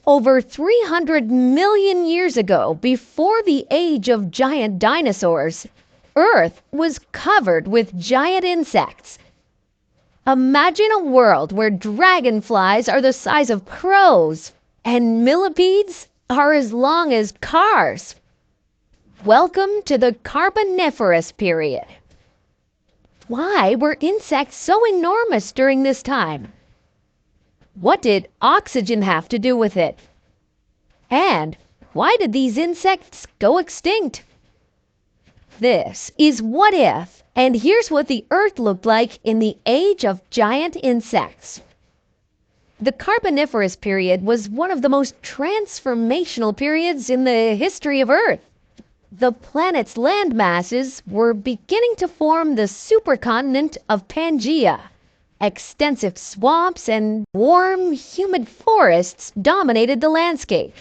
Over 300 million years ago, before the age of giant dinosaurs, Earth was covered with giant insects. Imagine a world where dragonflies are the size of crows and millipedes are as long as cars. Welcome to the Carboniferous period. Why were insects so enormous during this time? What did oxygen have to do with it? And why did these insects go extinct? This is What If, and here's what the Earth looked like in the age of giant insects. The Carboniferous period was one of the most transformational periods in the history of Earth. The planet's land masses were beginning to form the supercontinent of Pangaea. Extensive swamps and warm, humid forests dominated the landscape.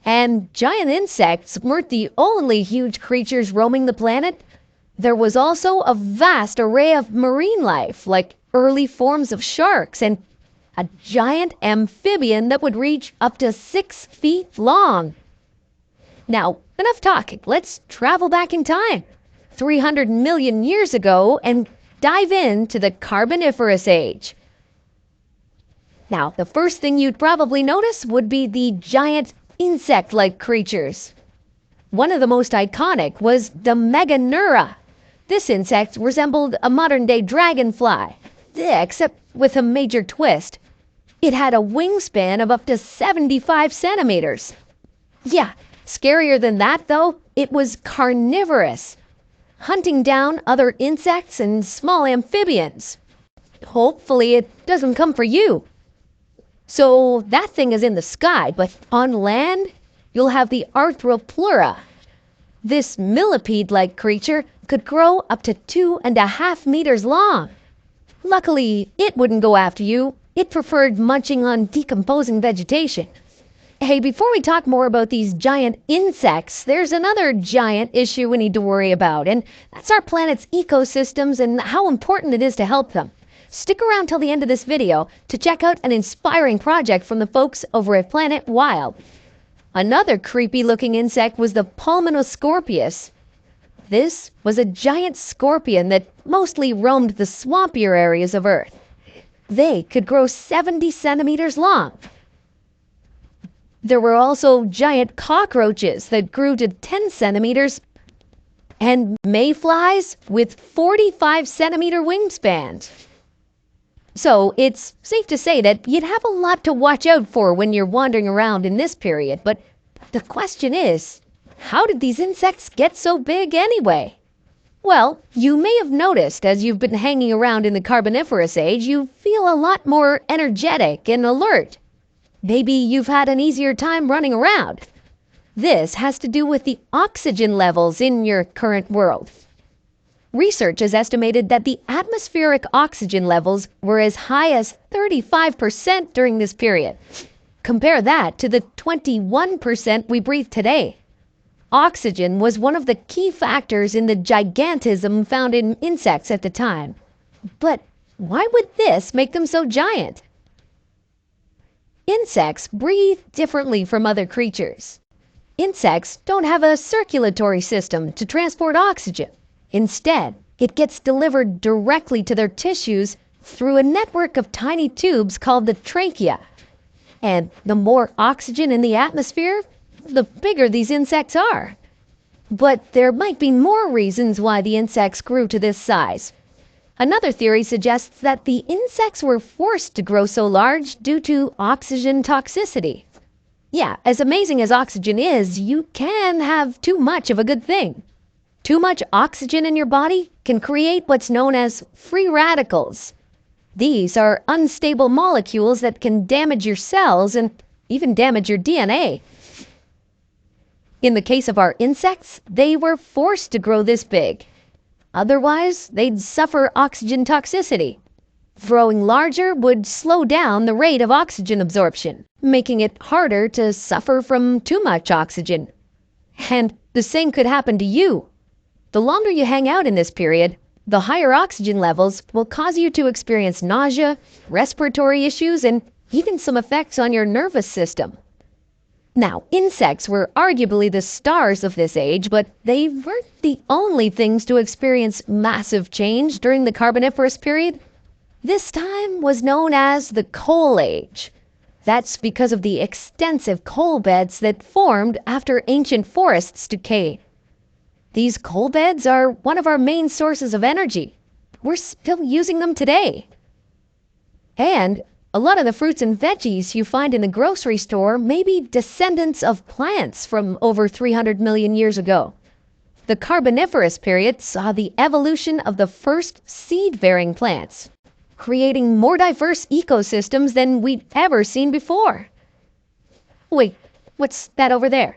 And giant insects weren't the only huge creatures roaming the planet. There was also a vast array of marine life, like early forms of sharks and a giant amphibian that would reach up to 6 feet long. Now, enough talking. Let's travel back in time, 300 million years ago, and dive into the Carboniferous age. Now, the first thing you'd probably notice would be the giant insect-like creatures. One of the most iconic was the Meganeura. This insect resembled a modern-day dragonfly, except with a major twist. It had a wingspan of up to 75 centimeters. Yeah, scarier than that, though, it was carnivorous, hunting down other insects and small amphibians. Hopefully it doesn't come for you. So that thing is in the sky, but on land, you'll have the Arthropods. This millipede-like creature could grow up to 2.5 meters long. Luckily, it wouldn't go after you. It preferred munching on decomposing vegetation. Hey, before we talk more about these giant insects, there's another giant issue we need to worry about, and that's our planet's ecosystems and how important it is to help them. Stick around till the end of this video to check out an inspiring project from the folks over at Planet Wild. Another creepy-looking insect was the Pulmonoscorpius. This was a giant scorpion that mostly roamed the swampier areas of Earth. They could grow 70 centimeters long. There were also giant cockroaches that grew to 10 centimeters and mayflies with 45-centimeter wingspans. So it's safe to say that you'd have a lot to watch out for when you're wandering around in this period. But the question is, how did these insects get so big anyway? Well, you may have noticed as you've been hanging around in the Carboniferous age, you feel a lot more energetic and alert. Maybe you've had an easier time running around. This has to do with the oxygen levels in your current world. Research has estimated that the atmospheric oxygen levels were as high as 35% during this period. Compare that to the 21% we breathe today. Oxygen was one of the key factors in the gigantism found in insects at the time. But why would this make them so giant? Insects breathe differently from other creatures. Insects don't have a circulatory system to transport oxygen. Instead, it gets delivered directly to their tissues through a network of tiny tubes called the trachea. And the more oxygen in the atmosphere, the bigger these insects are. But there might be more reasons why the insects grew to this size. Another theory suggests that the insects were forced to grow so large due to oxygen toxicity. Yeah, as amazing as oxygen is, you can have too much of a good thing. Too much oxygen in your body can create what's known as free radicals. These are unstable molecules that can damage your cells and even damage your DNA. In the case of our insects, they were forced to grow this big. Otherwise, they'd suffer oxygen toxicity. Growing larger would slow down the rate of oxygen absorption, making it harder to suffer from too much oxygen. And the same could happen to you. The longer you hang out in this period, the higher oxygen levels will cause you to experience nausea, respiratory issues, and even some effects on your nervous system. Now, insects were arguably the stars of this age, but they weren't the only things to experience massive change during the Carboniferous period. This time was known as the Coal Age. That's because of the extensive coal beds that formed after ancient forests decayed. These coal beds are one of our main sources of energy. We're still using them today. And a lot of the fruits and veggies you find in the grocery store may be descendants of plants from over 300 million years ago. The Carboniferous period saw the evolution of the first seed-bearing plants, creating more diverse ecosystems than we'd ever seen before. Wait, what's that over there?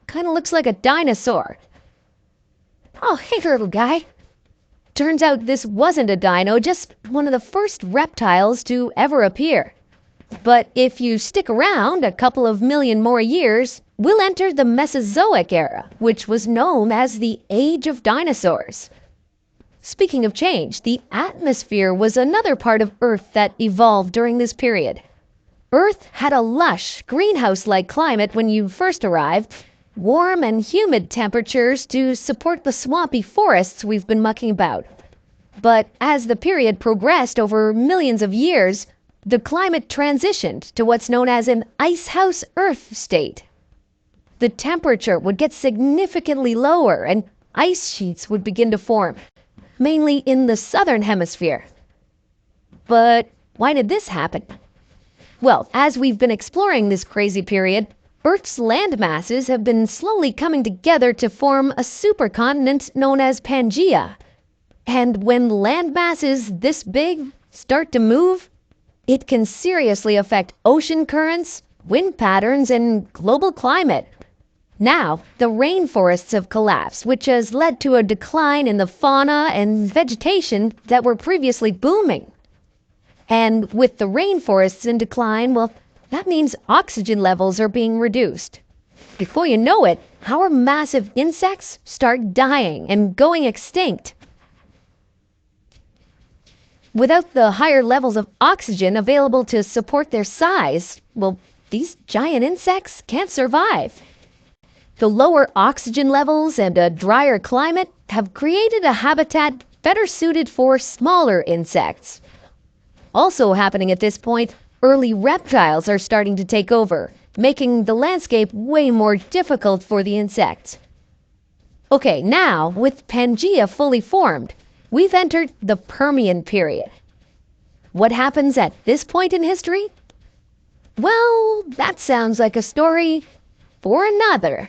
Kind of looks like a dinosaur. Oh, hey, little guy. Turns out this wasn't a dino, just one of the first reptiles to ever appear. But if you stick around a couple of million more years, we'll enter the Mesozoic era, which was known as the Age of Dinosaurs. Speaking of change, the atmosphere was another part of Earth that evolved during this period. Earth had a lush, greenhouse-like climate when you first arrived, warm and humid temperatures to support the swampy forests we've been mucking about. But as the period progressed over millions of years, the climate transitioned to what's known as an icehouse Earth state. The temperature would get significantly lower and ice sheets would begin to form, mainly in the southern hemisphere. But why did this happen? Well, as we've been exploring this crazy period, Earth's land masses have been slowly coming together to form a supercontinent known as Pangaea. And when land masses this big start to move, it can seriously affect ocean currents, wind patterns, and global climate. Now, the rainforests have collapsed, which has led to a decline in the fauna and vegetation that were previously booming. And with the rainforests in decline, well, that means oxygen levels are being reduced. Before you know it, our massive insects start dying and going extinct. Without the higher levels of oxygen available to support their size, well, these giant insects can't survive. The lower oxygen levels and a drier climate have created a habitat better suited for smaller insects. Also happening at this point, early reptiles are starting to take over, making the landscape way more difficult for the insects. Okay, now, with Pangaea fully formed, we've entered the Permian period. What happens at this point in history? Well, that sounds like a story for another